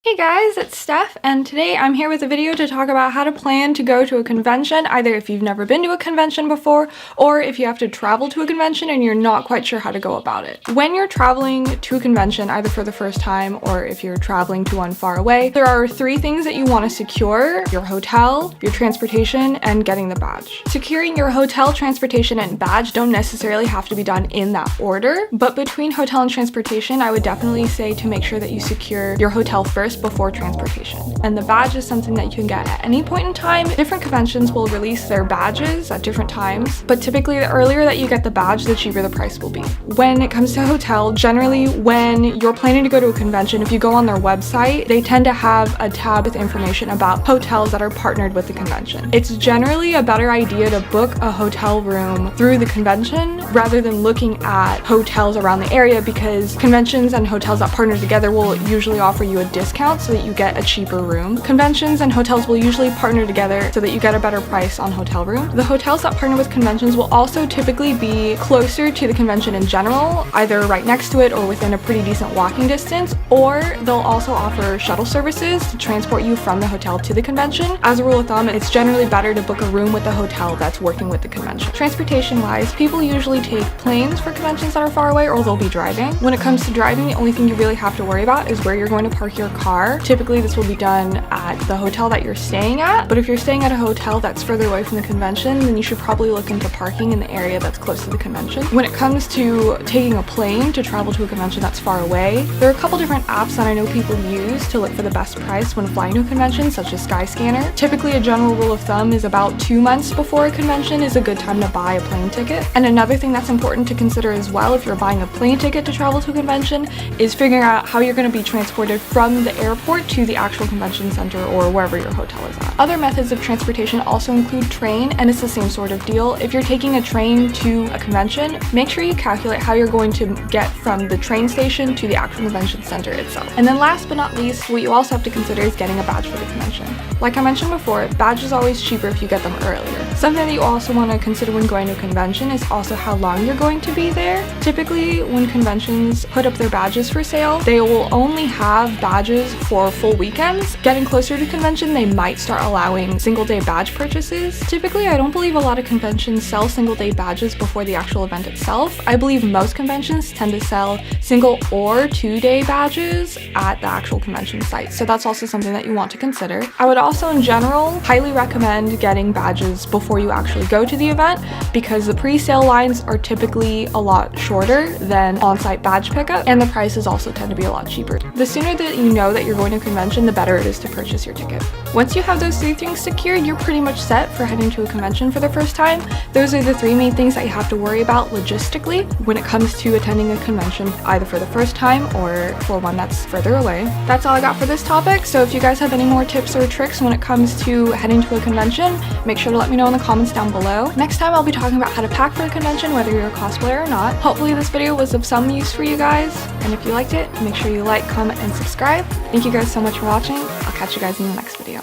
Hey guys, it's Steph, and today I'm here with a video to talk about how to plan to go to a convention, either if you've never been to a convention before, or if you have to travel to a convention and you're not quite sure how to go about it. When you're traveling to a convention, either for the first time or if you're traveling to one far away, there are three things that you want to secure: your hotel, your transportation, and getting the badge. Securing your hotel, transportation, and badge don't necessarily have to be done in that order, but between hotel and transportation, I would definitely say to make sure that you secure your hotel first before transportation. And the badge is something that you can get at any point in time. Different conventions will release their badges at different times, but typically the earlier that you get the badge, the cheaper the price will be. When it comes to hotel, generally when you're planning to go to a convention, if you go on their website, they tend to have a tab with information about hotels that are partnered with the convention. It's generally a better idea to book a hotel room through the convention rather than looking at hotels around the area, because conventions and hotels that partner together will usually offer you a discount so that you get a cheaper room. Conventions and hotels will usually partner together so that you get a better price on hotel room. The hotels that partner with conventions will also typically be closer to the convention in general, either right next to it or within a pretty decent walking distance, or they'll also offer shuttle services to transport you from the hotel to the convention. As a rule of thumb, it's generally better to book a room with a hotel that's working with the convention. Transportation wise, people usually take planes for conventions that are far away, or they'll be driving. When it comes to driving, the only thing you really have to worry about is where you're going to park your car. Typically this will be done at the hotel that you're staying at, but if you're staying at a hotel that's further away from the convention, then you should probably look into parking in the area that's close to the convention. When it comes to taking a plane to travel to a convention that's far away, there are a couple different apps that I know people use to look for the best price when flying to a convention, such as Skyscanner. Typically a general rule of thumb is about 2 months before a convention is a good time to buy a plane ticket. And another thing that's important to consider as well if you're buying a plane ticket to travel to a convention is figuring out how you're going to be transported from the airport to the actual convention center or wherever your hotel is at. Other methods of transportation also include train, and it's the same sort of deal. If you're taking a train to a convention, make sure you calculate how you're going to get from the train station to the actual convention center itself. And then last but not least, what you also have to consider is getting a badge for the convention. Like I mentioned before, badge is always cheaper if you get them earlier. Something that you also want to consider when going to a convention is also how long you're going to be there. Typically, when conventions put up their badges for sale, they will only have badges for full weekends. Getting closer to the convention, they might start allowing single-day badge purchases. Typically, I don't believe a lot of conventions sell single-day badges before the actual event itself. I believe most conventions tend to sell single or 2-day badges at the actual convention site, so that's also something that you want to consider. I would also, in general, highly recommend getting badges before you actually go to the event, because the pre-sale lines are typically a lot shorter than on-site badge pickup, and the prices also tend to be a lot cheaper. The sooner that you know that you're going to a convention, the better it is to purchase your ticket. Once you have those three things secured, you're pretty much set for heading to a convention for the first time. Those are the three main things that you have to worry about logistically when it comes to attending a convention, either for the first time or for one that's further away. That's all I got for this topic, so if you guys have any more tips or tricks when it comes to heading to a convention, make sure to let me know in the comments down below. Next time I'll be talking about how to pack for the convention, whether you're a cosplayer or not. Hopefully this video was of some use for you guys, and if you liked it, make sure you like, comment, and subscribe. Thank you guys so much for watching. I'll catch you guys in the next video.